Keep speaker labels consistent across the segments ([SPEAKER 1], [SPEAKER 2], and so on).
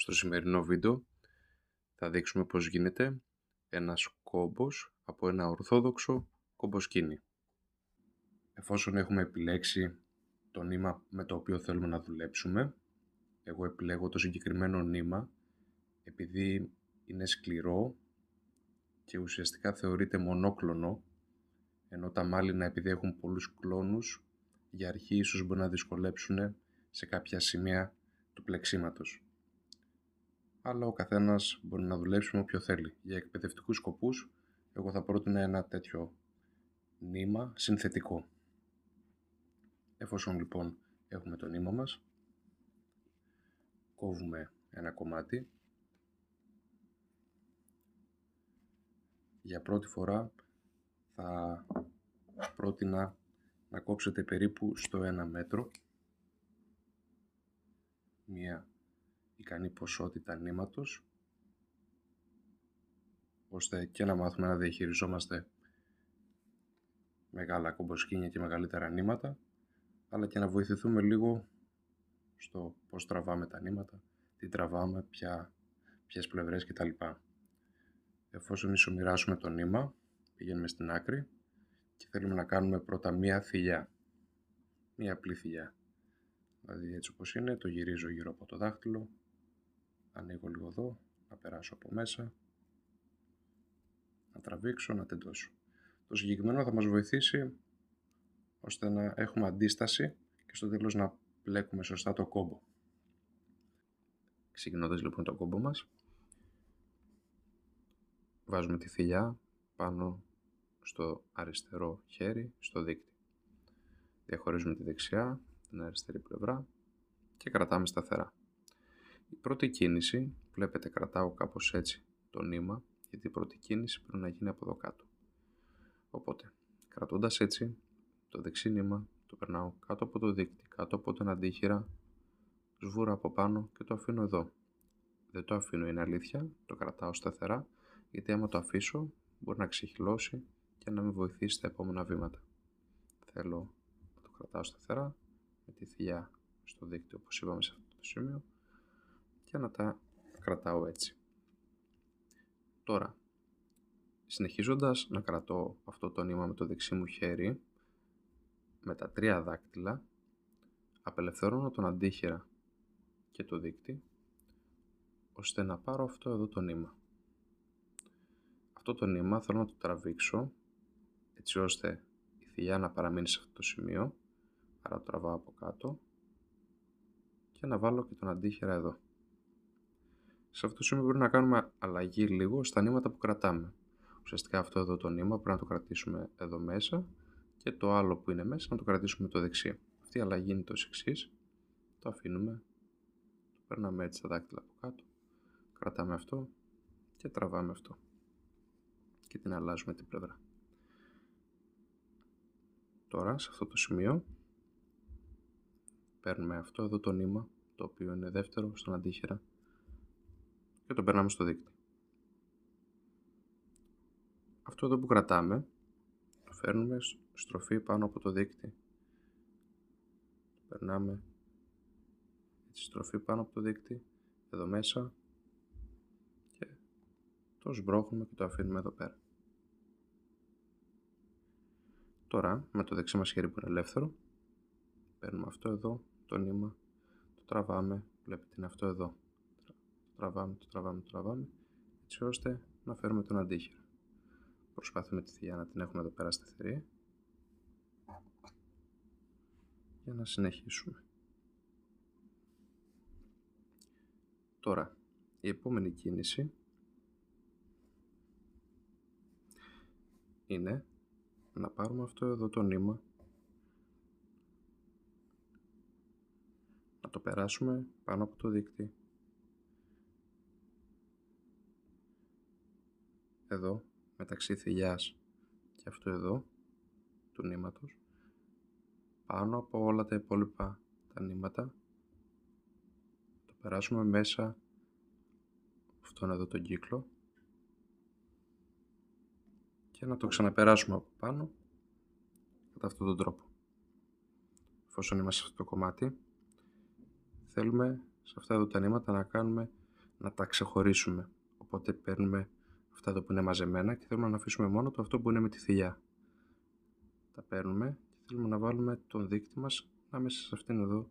[SPEAKER 1] Στο σημερινό βίντεο θα δείξουμε πώς γίνεται ένας κόμπος από ένα ορθόδοξο κομποσκήνι. Εφόσον έχουμε επιλέξει το νήμα με το οποίο θέλουμε να δουλέψουμε, εγώ επιλέγω το συγκεκριμένο νήμα επειδή είναι σκληρό και ουσιαστικά θεωρείται μονόκλονο, ενώ τα μάλινα, επειδή έχουν πολλούς κλόνους, για αρχή ίσως μπορεί να δυσκολέψουν σε κάποια σημεία του πλεξίματος. Αλλά ο καθένας μπορεί να δουλέψει με όποιο θέλει. Για εκπαιδευτικούς σκοπούς, εγώ θα πρότεινα ένα τέτοιο νήμα συνθετικό. Εφόσον λοιπόν έχουμε το νήμα μας, κόβουμε ένα κομμάτι. Για πρώτη φορά θα πρότεινα να κόψετε περίπου στο 1 μέτρο μια ικανή ποσότητα νήματος, ώστε και να μάθουμε να διαχειριζόμαστε μεγάλα κομποσκήνια και μεγαλύτερα νήματα, αλλά και να βοηθηθούμε λίγο στο πώς τραβάμε τα νήματα, τι τραβάμε, ποιες πλευρές κτλ. Εφόσον ισομοιράσουμε το νήμα, πηγαίνουμε στην άκρη και θέλουμε να κάνουμε πρώτα μία θηλιά, μία απλή θηλιά. Δηλαδή έτσι όπως είναι, το γυρίζω γύρω από το δάχτυλο, ανοίγω λίγο εδώ, να περάσω από μέσα, να τραβήξω, να τεντώσω. Το συγκεκριμένο θα μας βοηθήσει ώστε να έχουμε αντίσταση και στο τέλος να πλέκουμε σωστά το κόμπο. Ξεκινώντας λοιπόν το κόμπο μας, βάζουμε τη θηλιά πάνω στο αριστερό χέρι, στο δείκτη. Διαχωρίζουμε τη δεξιά, την αριστερή πλευρά και κρατάμε σταθερά. Η πρώτη κίνηση, βλέπετε, κρατάω κάπως έτσι το νήμα, γιατί η πρώτη κίνηση πρέπει να γίνει από εδώ κάτω. Οπότε, κρατώντας έτσι το δεξί νήμα, το περνάω κάτω από το δείκτη, κάτω από τον αντίχειρα, σβούρα από πάνω και το αφήνω εδώ. Δεν το αφήνω, είναι αλήθεια, το κρατάω σταθερά, γιατί άμα το αφήσω μπορεί να ξεχυλώσει και να με βοηθήσει στα επόμενα βήματα. Θέλω να το κρατάω σταθερά, με τη θηλιά στο δείκτη όπως είπαμε σε αυτό το σημείο, και να τα κρατάω έτσι. Τώρα, συνεχίζοντας να κρατώ αυτό το νήμα με το δεξί μου χέρι, με τα 3 δάκτυλα, απελευθερώνω τον αντίχειρα και το δείκτη, ώστε να πάρω αυτό εδώ το νήμα. Αυτό το νήμα θέλω να το τραβήξω, έτσι ώστε η θηλιά να παραμείνει σε αυτό το σημείο, άρα το τραβάω από κάτω και να βάλω και τον αντίχειρα εδώ. Σε αυτό το σημείο πρέπει να κάνουμε αλλαγή λίγο στα νήματα που κρατάμε. Ουσιαστικά αυτό εδώ το νήμα πρέπει να το κρατήσουμε εδώ μέσα και το άλλο που είναι μέσα να το κρατήσουμε το δεξί. Αυτή η αλλαγή είναι το εξής. Το αφήνουμε, το περνάμε έτσι τα δάκτυλα από κάτω, κρατάμε αυτό και τραβάμε αυτό και την αλλάζουμε την πλευρά. Τώρα σε αυτό το σημείο παίρνουμε αυτό εδώ το νήμα, το οποίο είναι δεύτερο στον αντίχειρα, και το περνάμε στο δείκτη. Αυτό εδώ που κρατάμε το φέρνουμε στροφή πάνω από το δείκτη, το περνάμε έτσι στροφή πάνω από το δείκτη εδώ μέσα και το σμπρώχνουμε και το αφήνουμε εδώ πέρα. Τώρα με το δεξί μας χέρι που είναι ελεύθερο παίρνουμε αυτό εδώ το νήμα, το τραβάμε, βλέπετε είναι αυτό εδώ, το τραβάμε έτσι ώστε να φέρουμε τον αντίχειρα. Προσπαθούμε τη θηλιά να την έχουμε εδώ πέρα σταθερή για να συνεχίσουμε. Τώρα η επόμενη κίνηση είναι να πάρουμε αυτό εδώ το νήμα, να το περάσουμε πάνω από το δείκτη, εδώ μεταξύ θηλιάς και αυτό εδώ του νήματος, πάνω από όλα τα υπόλοιπα τα νήματα, το περάσουμε μέσα αυτόν εδώ τον κύκλο και να το ξαναπεράσουμε από πάνω κατά αυτόν τον τρόπο. Εφόσον είμαστε σε αυτό το κομμάτι, θέλουμε σε αυτά εδώ τα νήματα να κάνουμε να τα ξεχωρίσουμε. Οπότε παίρνουμε αυτά εδώ που είναι μαζεμένα και θέλουμε να αφήσουμε μόνο το αυτό που είναι με τη θηλιά. Τα παίρνουμε και θέλουμε να βάλουμε τον δείκτη μας ανάμεσα σε αυτήν εδώ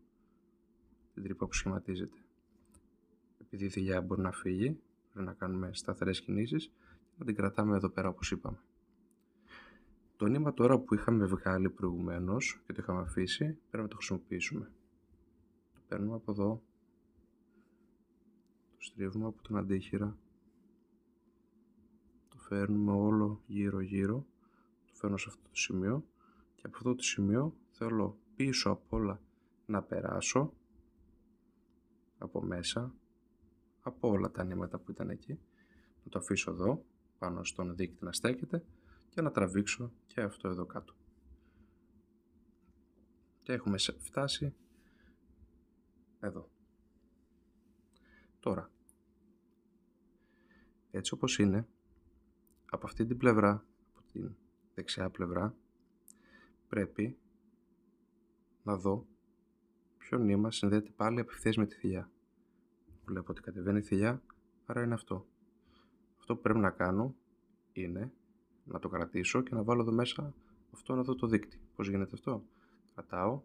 [SPEAKER 1] την τρύπα που σχηματίζεται. Επειδή η θηλιά μπορεί να φύγει, πρέπει να κάνουμε σταθερές κινήσεις και να την κρατάμε εδώ πέρα όπως είπαμε. Το νήμα τώρα που είχαμε βγάλει προηγουμένως και το είχαμε αφήσει, πρέπει να το χρησιμοποιήσουμε. Το παίρνουμε από εδώ, το στρίβουμε από τον αντίχειρα, το φέρνουμε όλο γύρω-γύρω, το φέρνω σε αυτό το σημείο και από αυτό το σημείο θέλω πίσω απ' όλα να περάσω από μέσα, από όλα τα νήματα που ήταν εκεί, να το αφήσω εδώ πάνω στον δείκτη να στέκεται και να τραβήξω και αυτό εδώ κάτω. Και έχουμε φτάσει εδώ. Τώρα, έτσι όπως είναι, από αυτή την πλευρά, από την δεξιά πλευρά, πρέπει να δω ποιο νήμα συνδέεται πάλι απευθείας με τη θηλιά. Βλέπω ότι κατεβαίνει η θηλιά, άρα είναι αυτό. Αυτό που πρέπει να κάνω είναι να το κρατήσω και να βάλω εδώ μέσα αυτόν εδώ το δείκτη. Πώς γίνεται αυτό? Κρατάω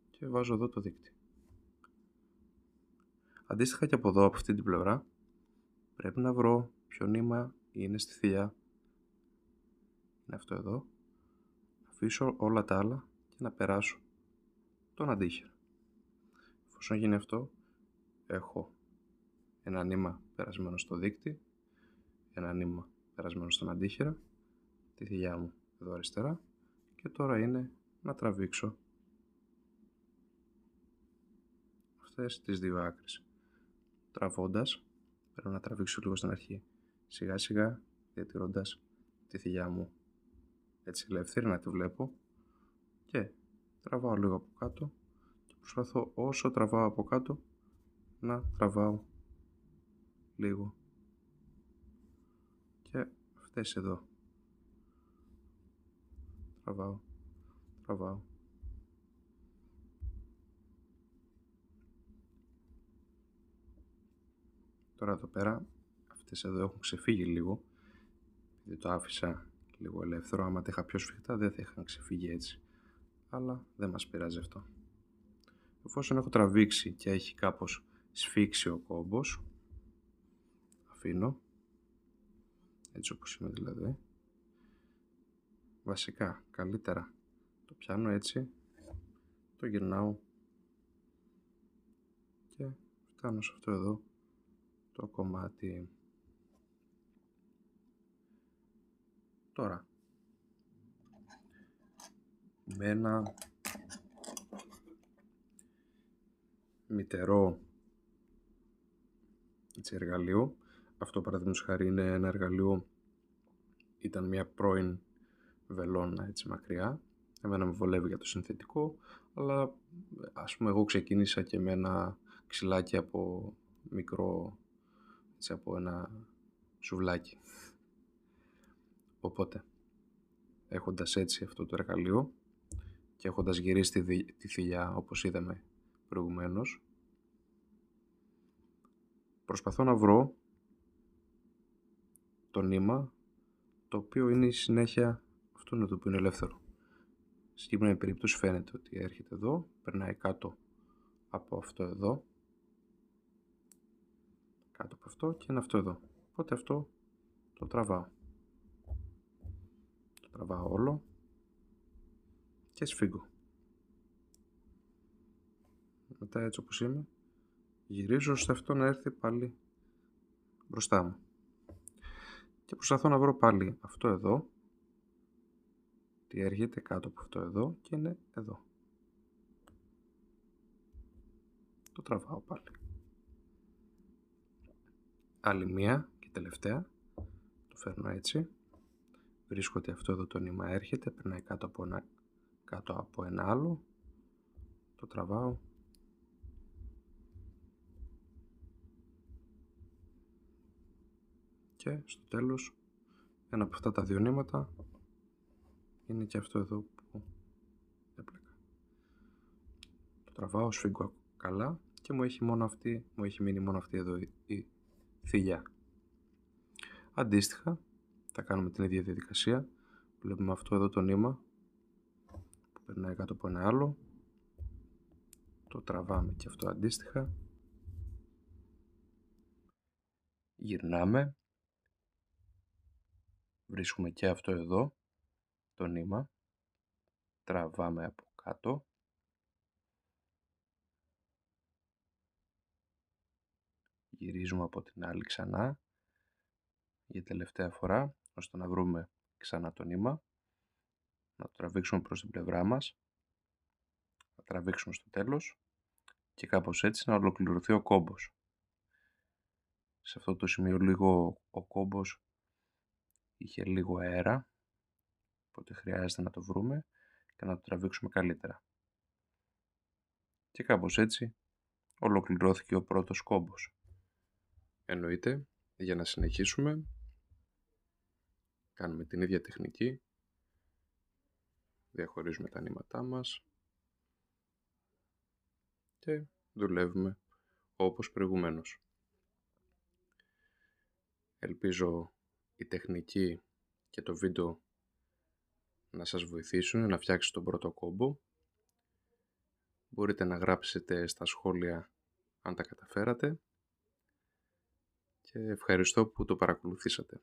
[SPEAKER 1] και βάζω εδώ το δείκτη. Αντίστοιχα και από εδώ, από αυτή την πλευρά, πρέπει να βρω ποιο νήμα είναι στη θηλιά. Είναι αυτό εδώ. Αφήσω όλα τα άλλα και να περάσω τον αντίχειρα. Εφόσον γίνει αυτό, έχω ένα νήμα περασμένο στο δείκτη, ένα νήμα περασμένο στον αντίχειρα, τη θηλιά μου εδώ αριστερά και τώρα είναι να τραβήξω αυτές τις δύο άκρες. Τραβώντας, πρέπει να τραβήξω λίγο στην αρχή, σιγά σιγά διατηρώντας τη θηλιά μου έτσι ελεύθερη να τη βλέπω και τραβάω λίγο από κάτω και προσπαθώ όσο τραβάω από κάτω να τραβάω λίγο και αυτές εδώ τραβάω τώρα εδώ πέρα αυτές εδώ έχουν ξεφύγει λίγο γιατί το άφησα λίγο ελεύθερο. Άμα τα είχα πιο σφιχτά δεν θα είχαν ξεφύγει έτσι, αλλά δεν μας πειράζει αυτό. Εφόσον έχω τραβήξει και έχει κάπως σφίξει ο κόμπος, αφήνω έτσι όπως είναι δηλαδή. Βασικά καλύτερα το πιάνω έτσι, το γυρνάω και φτάνω σε αυτό εδώ το κομμάτι. Τώρα με ένα μητερό έτσι, εργαλείο, αυτό παραδείγματος χάρη είναι ένα εργαλείο, ήταν μια πρώην βελόνα έτσι μακριά, εμένα με βολεύει για το συνθετικό, αλλά ας πούμε εγώ ξεκίνησα και με ένα ξυλάκι από μικρό, έτσι, από ένα σουβλάκι. Οπότε έχοντας έτσι αυτό το εργαλείο και έχοντας γυρίσει τη θηλιά όπως είδαμε προηγουμένως, προσπαθώ να βρω το νήμα το οποίο είναι η συνέχεια αυτόν εδώ που είναι ελεύθερο. Στη συγκεκριμένη περίπτωση φαίνεται ότι έρχεται εδώ, περνάει κάτω από αυτό εδώ, κάτω από αυτό και είναι αυτό εδώ. Οπότε αυτό το τραβάω. Το τραβάω όλο και σφίγγω. Μετά έτσι όπως είμαι, γυρίζω ώστε αυτό να έρθει πάλι μπροστά μου. Και προσπαθώ να βρω πάλι αυτό εδώ, τι έρχεται κάτω από αυτό εδώ και είναι εδώ. Το τραβάω πάλι. Άλλη μία και τελευταία, το φέρνω έτσι, βρίσκω ότι αυτό εδώ το νήμα έρχεται, περνάει κάτω από ένα άλλο, το τραβάω και στο τέλος ένα από αυτά τα δύο νήματα είναι και αυτό εδώ που έπλεκα. Το τραβάω, σφίγγω καλά και μου έχει μείνει μόνο αυτή εδώ η θηλιά. Αντίστοιχα, θα κάνουμε την ίδια διαδικασία. Βλέπουμε αυτό εδώ το νήμα που περνάει κάτω από ένα άλλο. Το τραβάμε και αυτό αντίστοιχα. Γυρνάμε. Βρίσκουμε και αυτό εδώ το νήμα. Τραβάμε από κάτω. Γυρίζουμε από την άλλη ξανά για τελευταία φορά, ώστε να βρούμε ξανά το νήμα. Να το τραβήξουμε προς την πλευρά μας. Να τραβήξουμε στο τέλος και κάπως έτσι να ολοκληρωθεί ο κόμπος. Σε αυτό το σημείο λίγο ο κόμπος είχε λίγο αέρα, οπότε χρειάζεται να το βρούμε και να το τραβήξουμε καλύτερα. Και κάπως έτσι ολοκληρώθηκε ο πρώτος κόμπος. Εννοείται, για να συνεχίσουμε, κάνουμε την ίδια τεχνική. Διαχωρίζουμε τα νήματά μας και δουλεύουμε όπως προηγουμένως. Ελπίζω η τεχνική και το βίντεο να σας βοηθήσουν να φτιάξετε τον πρώτο κόμπο. Μπορείτε να γράψετε στα σχόλια αν τα καταφέρατε και ευχαριστώ που το παρακολουθήσατε.